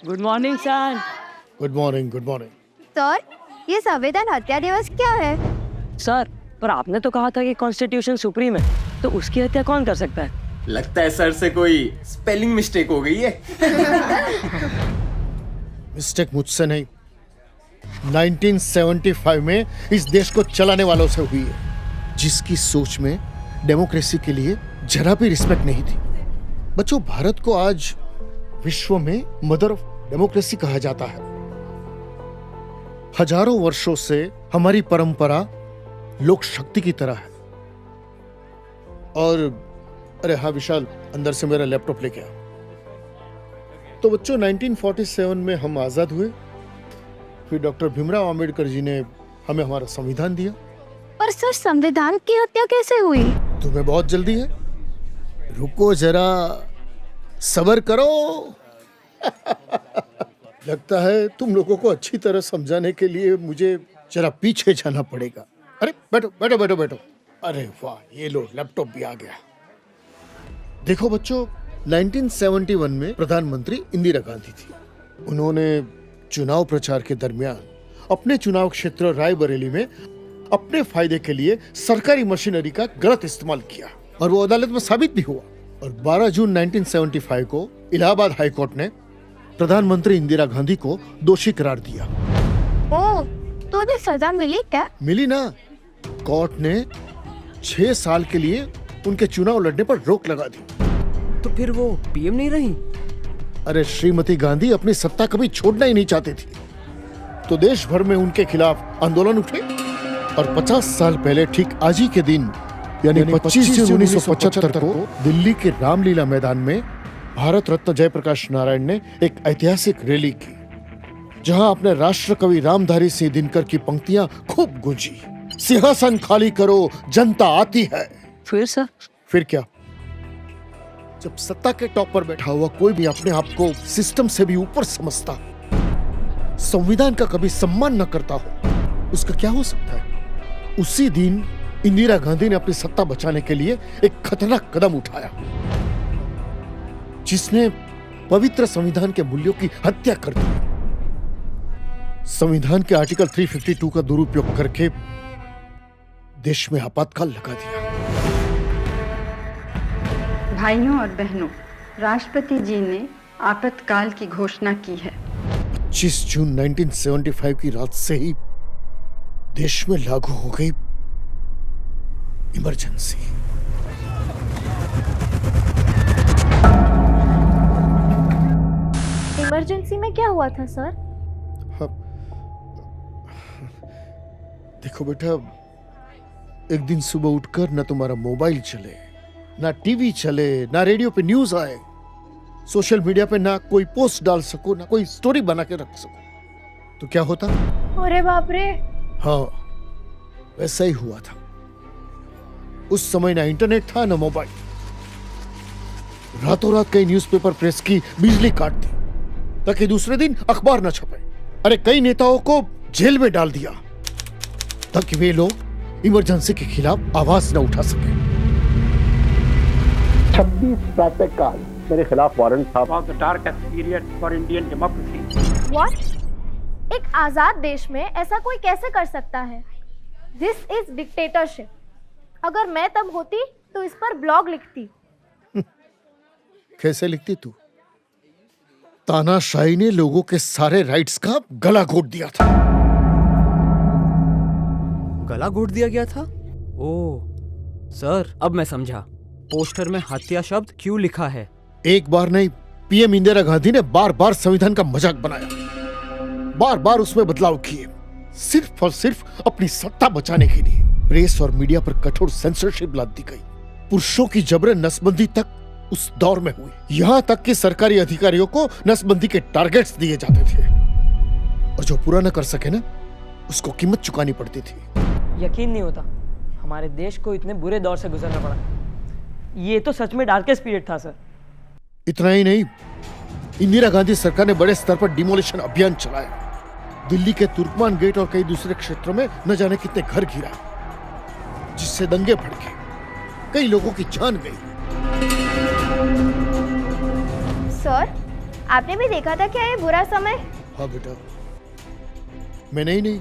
Good morning sir. Good morning, good morning. Sir, ये संविधान हत्या दिवस क्या है? सर, पर आपने तो कहा था कि कॉन्स्टिट्यूशन सुप्रीम है, तो उसकी हत्या कौन कर सकता है? लगता है सर से कोई स्पेलिंग मिस्टेक हो गई है। मिस्टेक मुझसे नहीं, 1975 में इस देश को चलाने वालों से हुई है, जिसकी सोच में डेमोक्रेसी के लिए जरा भी रिस्पेक्ट नहीं थी। बच्चों, भारत को आज विश्व में मदर ऑफ डेमोक्रेसी कहा जाता है। हजारों वर्षों से हमारी परंपरा लोक शक्ति की तरह है। और अरे हाँ विशाल, अंदर से मेरा लैपटॉप लेके आ। तो बच्चों, 1947 में हम आजाद हुए, फिर डॉक्टर भीमराव अंबेडकर जी ने हमें हमारा संविधान दिया। पर सर, संविधान की हत्या कैसे हुई? तुम्हें बहुत जल्दी है, रुको जरा, सब्र करो। लगता है तुम लोगों को अच्छी तरह समझाने के लिए मुझे जरा पीछे जाना पड़ेगा। अरे बैठो बैठो बैठो बैठो। अरे वाह, ये लो, लैपटॉप भी आ गया। देखो बच्चों, 1971 में प्रधानमंत्री इंदिरा गांधी थी। उन्होंने चुनाव प्रचार के दरमियान अपने चुनाव क्षेत्र रायबरेली में अपने फायदे के लिए सरकारी मशीनरी का गलत इस्तेमाल किया और वो अदालत में साबित भी हुआ। और 12 जून 1975 को इलाहाबाद हाई कोर्ट ने प्रधानमंत्री इंदिरा गांधी को दोषी करार दिया। ओह, तो उन्हें सजा मिली क्या? मिली ना। कोर्ट ने 6 साल के लिए उनके चुनाव लड़ने पर रोक लगा दी। तो फिर वो पीएम नहीं रही? अरे श्रीमती गांधी अपनी सत्ता कभी छोड़ना ही नहीं चाहती थी, तो देश भर में उनके खिलाफ आंदोलन उठे। और 50 साल पहले ठीक आज ही के दिन यानी 25 जून 1975 को दिल्ली के रामलीला मैदान में भारत रत्न जयप्रकाश नारायण ने एक ऐतिहासिक रैली की, जहां अपने राष्ट्र कवि रामधारी सिंह दिनकर की पंक्तियां खूब गूंजी। सिंहासन खाली करो, जनता आती है। फिर सर? फिर क्या? जब सत्ता के टॉप पर बैठा हुआ कोई भी अपने आप को सिस्टम से भी ऊपर समझता, संविधान का कभी सम्मान न करता हो, उसका क्या हो सकता है? उसी दिन इंदिरा गांधी ने अपनी सत्ता बचाने के लिए एक खतरनाक कदम उठाया, जिसने पवित्र संविधान के मूल्यों की हत्या कर दी। संविधान के आर्टिकल 352 का दुरुपयोग करके देश में आपातकाल लगा दिया। भाइयों और बहनों, राष्ट्रपति जी ने आपातकाल की घोषणा की है। 25 जून 1975 की रात से ही देश में लागू हो गई इमरजेंसी। इमरजेंसी में क्या हुआ था सर? हाँ, देखो बेटा, एक दिन सुबह उठकर ना तुम्हारा मोबाइल चले, ना टीवी चले, ना रेडियो पे न्यूज आए, सोशल मीडिया पे ना कोई पोस्ट डाल सको, ना कोई स्टोरी बना के रख सको, तो क्या होता? अरे बाप रे! हाँ, वैसा ही हुआ था। उस समय ना इंटरनेट था, ना मोबाइल। रातों रात कई न्यूज़पेपर प्रेस की बिजली काट दी ताकि दूसरे दिन अखबार न छपे। अरे कई नेताओं को जेल में डाल दिया ताकि वे लोग इमरजेंसी के खिलाफ आवाज न उठा सके। 26 प्रातःकाल मेरे खिलाफ वारंट था। What? एक आजाद देश में ऐसा कोई कैसे कर सकता है? This is dictatorship. अगर मैं तब होती तो इस पर ब्लॉग लिखती। कैसे लिखती तू? तानाशाही ने लोगों के सारे राइट्स का गला घोट दिया था। गला घोट दिया गया था? ओह सर, अब मैं समझा पोस्टर में हत्या शब्द क्यों लिखा है। एक बार नहीं, पीएम इंदिरा गांधी ने बार बार संविधान का मजाक बनाया, बार बार उसमें बदलाव किए, सिर्फ और सिर्फ अपनी सत्ता बचाने के लिए। प्रेस और मीडिया पर कठोर सेंसरशिप लाद दी गई। पुरुषों की जबरन नसबंदी तक उस दौर में हुई। यहां तक कि सरकारी अधिकारियों को नसबंदी के टारगेट्स दिए जाते थे और जो पूरा न कर सके ना, उसको कीमत चुकानी पड़ती थी। यकीन नहीं होता हमारे देश को इतने बुरे दौर से गुजरना पड़ा। ये तो सच में डार्केस्ट पीरियड था सर। इतना ही नहीं, इंदिरा गांधी सरकार ने बड़े स्तर पर डिमोलिशन अभियान चलाया। दिल्ली के तुर्कमान गेट और कई दूसरे क्षेत्रों में न जाने कितने घर गिरा, जिससे दंगे भड़के, कई लोगों की जान गई। सर, आपने भी देखा था क्या ये बुरा समय? हाँ बेटा, मैंने ही नहीं,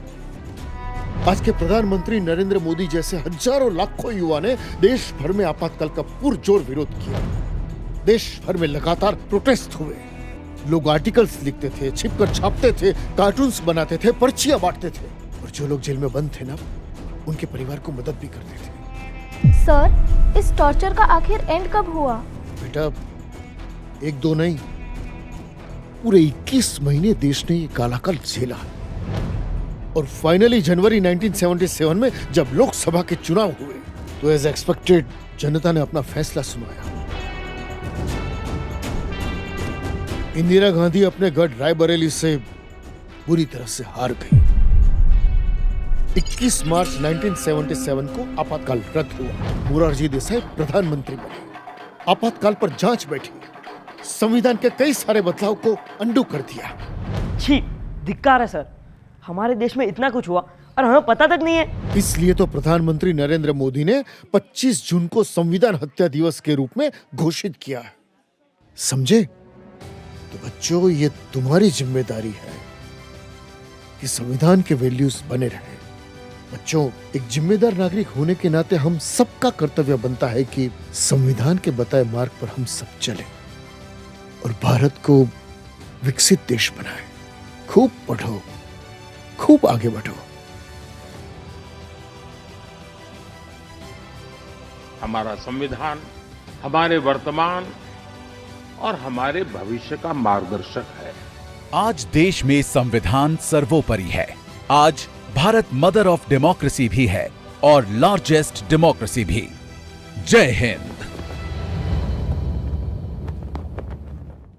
आज के प्रधानमंत्री नरेंद्र मोदी जैसे हजारों लाखों युवा ने देश भर में आपातकाल का पुरजोर विरोध किया। देश भर में लगातार प्रोटेस्ट हुए। लोग आर्टिकल्स लिखते थे, छिपकर छापते थे, कार्टून्स बनाते थे, पर्चियां बांटते थे, और जो लोग जेल में बंद थे ना, उनके परिवार को मदद भी करते थे। सर, इस टॉर्चर का आखिर एंड कब हुआ? बेटा, एक दो नहीं, पूरे 21 महीने देश ने ये कालाकाल झेला। और फाइनली जनवरी 1977 में जब लोकसभा के चुनाव हुए तो एज एक्सपेक्टेड जनता ने अपना फैसला सुनाया। इंदिरा गांधी अपने गढ़ रायबरेली से बुरी तरह से हार गई। 21 मार्च 1977 को आपातकाल रद्द हुआ। मोरारजी देसाई प्रधानमंत्री बने। आपातकाल पर जांच बैठी, संविधान के कई सारे बदलाव को अंडू कर दिया। छी, धिक्कार है सर, हमारे देश में इतना कुछ हुआ और हमें पता तक नहीं है। इसलिए तो प्रधानमंत्री नरेंद्र मोदी ने 25 जून को संविधान हत्या दिवस के रूप में घोषित किया है। समझे? तो बच्चों, ये तुम्हारी जिम्मेदारी है कि संविधान के वैल्यूज बने रहे। बच्चों, एक जिम्मेदार नागरिक होने के नाते हम सबका कर्तव्य बनता है कि संविधान के बताए मार्ग पर हम सब चलें और भारत को विकसित देश बनाएं। खूब पढ़ो, खूब आगे बढ़ो। हमारा संविधान हमारे वर्तमान और हमारे भविष्य का मार्गदर्शक है। आज देश में संविधान सर्वोपरि है। आज भारत मदर ऑफ डेमोक्रेसी भी है और लार्जेस्ट डेमोक्रेसी भी। जय हिंद।